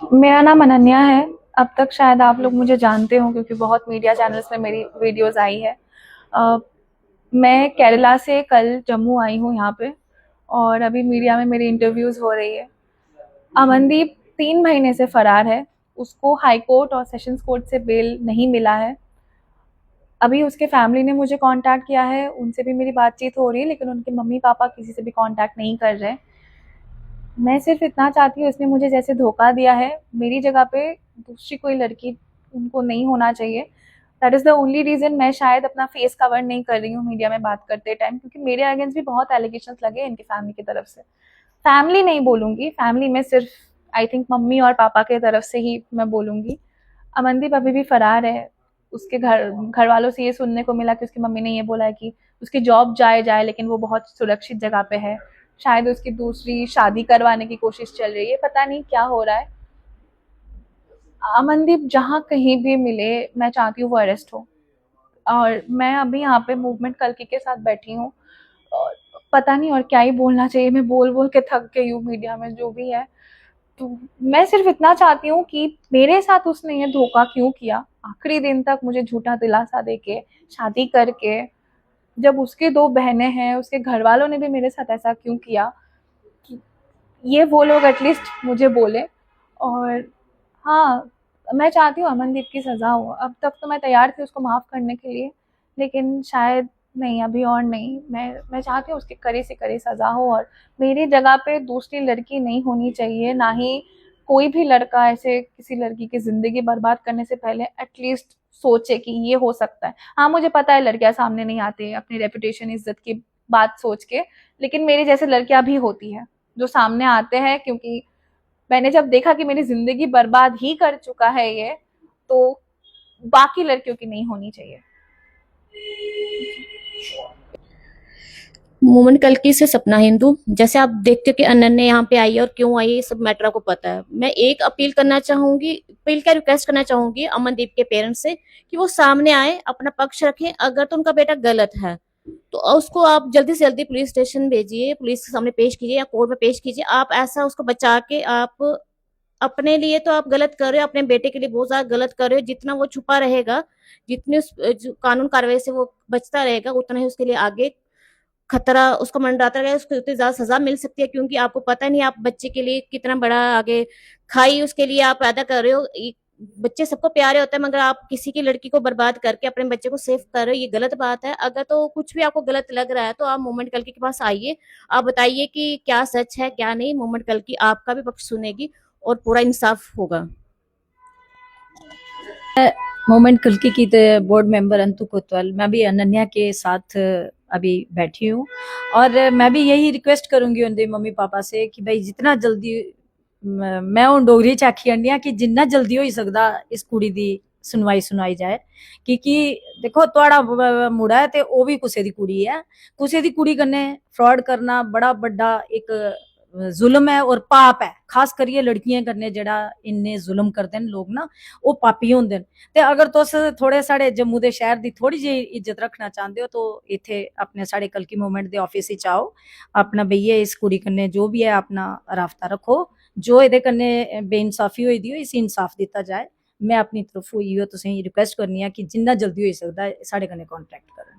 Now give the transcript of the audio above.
मेरा नाम अनन्या है। अब तक शायद आप लोग मुझे जानते हो क्योंकि बहुत मीडिया चैनल्स में मेरी वीडियोस आई है। अ, मैं केरला से कल जम्मू आई हूँ यहाँ पे, और अभी मीडिया में मेरी इंटरव्यूज़ हो रही है। अमनदीप 3 महीने से फरार है। उसको हाई कोर्ट और सेशंस कोर्ट से बेल नहीं मिला है। अभी उसके फैमिली ने मुझे कांटेक्ट किया है, उनसे भी मेरी बातचीत हो रही है, लेकिन उनके मम्मी पापा किसी से भी कांटेक्ट नहीं कर रहे। मैं सिर्फ इतना चाहती हूँ, इसने मुझे जैसे धोखा दिया है, मेरी जगह पे दूसरी कोई लड़की उनको नहीं होना चाहिए। That is the only reason मैं शायद अपना फेस कवर नहीं कर रही हूँ मीडिया में बात करते टाइम, क्योंकि मेरे अगेंस्ट भी बहुत एलिगेशंस लगे इनकी फैमिली की तरफ से। फैमिली नहीं बोलूँगी, फैमिली में सिर्फ आई थिंक मम्मी और पापा की तरफ से ही मैं बोलूँगी। अमनदीप अभी भी फरार है। उसके घर वालों से ये सुनने को मिला कि उसकी मम्मी ने ये बोला है कि उसकी जॉब जाए लेकिन वो बहुत सुरक्षित जगह पे है। शायद उसकी दूसरी शादी करवाने की कोशिश चल रही है, पता नहीं क्या हो रहा है। अमनदीप जहाँ कहीं भी मिले, मैं चाहती हूँ वो अरेस्ट हो। और मैं अभी यहाँ पे मूवमेंट कल्कि के साथ बैठी हूँ, और पता नहीं और क्या ही बोलना चाहिए। मैं बोल बोल के थक गई हूँ मीडिया में जो भी है। तो मैं सिर्फ इतना चाहती हूँ कि मेरे साथ उसने ये धोखा क्यों किया, आखिरी दिन तक मुझे झूठा दिलासा देके शादी करके। जब उसकी 2 बहनें हैं, उसके घर वालों ने भी मेरे साथ ऐसा क्यों किया, कि ये वो लोग एटलीस्ट मुझे बोले। और हाँ, मैं चाहती हूँ अमनदीप की सज़ा हो। अब तक तो मैं तैयार थी उसको माफ़ करने के लिए, लेकिन शायद नहीं, अभी और नहीं। मैं चाहती हूँ उसकी कड़ी से कड़ी सज़ा हो, और मेरी जगह पे दूसरी लड़की नहीं होनी चाहिए, ना ही कोई भी लड़का ऐसे किसी लड़की की ज़िंदगी बर्बाद करने से पहले एटलीस्ट सोचे कि ये हो सकता है। हाँ, मुझे पता है लड़कियाँ सामने नहीं आती अपनी रेपुटेशन, इज़्ज़त की बात सोच के, लेकिन मेरी जैसे लड़कियाँ भी होती हैं, जो सामने आते हैं, क्योंकि मैंने जब देखा कि मेरी ज़िंदगी बर्बाद ही कर चुका है ये, तो बाकी लड़कियों की नहीं होनी चाहिए। मोमेंट कल्कि से सपना हिंदू। जैसे आप देखते हो कि अनन्या यहाँ पे आई है और क्यों आई है, सब मैटर आपको पता है। मैं एक अपील करना चाहूंगी, अपील क्या रिक्वेस्ट करना चाहूंगी अमनदीप के पेरेंट्स से कि वो सामने आए, अपना पक्ष रखें। अगर तो उनका बेटा गलत है तो उसको आप जल्दी से जल्दी पुलिस स्टेशन भेजिए, पुलिस के सामने पेश कीजिए या कोर्ट में पेश कीजिए। आप ऐसा उसको बचा के, आप अपने लिए तो आप गलत कर रहे हो, अपने बेटे के लिए बहुत ज्यादा गलत कर रहे हो। जितना वो छुपा रहेगा, जितनी उस कानून कार्रवाई से वो बचता रहेगा, उतना ही उसके लिए आगे खतरा उसको मंडराता रहेगा, उसको उतनी ज्यादा सजा मिल सकती है। क्योंकि आपको पता नहीं आप बच्चे के लिए कितना बड़ा आगे खाई उसके लिए आप पैदा कर रहे हो। बच्चे सबको प्यारे होते हैं, मगर आप किसी की लड़की को बर्बाद करके अपने बच्चे को सेफ कर रहे हो, ये गलत बात है। अगर तो कुछ भी आपको गलत लग रहा है तो आप मोमेंट कल्कि के पास आइए, आप बताइए कि क्या सच है क्या नहीं। मोमेंट कल्कि आपका भी पक्ष सुनेगी और पूरा इंसाफ होगा। मोमेंट कल्कि की बोर्ड मेंबर अंतु कोतवाल, मैं भी अनन्या के साथ अभी बैठी हूँ। और मैं भी यही रिक्वेस्ट करूंगी उनके मम्मी पापा से कि भाई जितना जल्दी मैं हूँ डोगरी च आखी जन्नी कि जिन्ना जल्दी हो सकता इस कुड़ी दी सुनवाई जाए। क्योंकि देखो थोड़ा मुड़ा है ते वो भी कुसै दी कुड़ी है, कुसै दी कुड़ी कन्नै फ्रॉड करना बड़ा बड़ा एक जुल्म है और पाप है। खास करियै लड़कियां कन्नै जेड़ा इन्ने जुल्म करदे न लोग ना, वो पापी होंदे न। ते अगर तुस थोड़े साढ़े जम्मू दे शहर दी थोड़ी जी इज्जत रखना चाहते हो तो इत्थे अपने साढ़े कल्कि मूवमेंट दे ऑफिस च आओ, अपना बेहियै इस कुड़ी कन्नै जो भी है अपना राबता रखो। जो एह्दे कन्नै बेइंसाफी होई दी हो इसी इंसाफ दित्ता जाए। मैं अपनी तरफों इयो तुसेंगी रिक्वेस्ट करनी है कि जिन्ना जल्दी होई सकदा साढ़े कन्नै कांटेक्ट करो।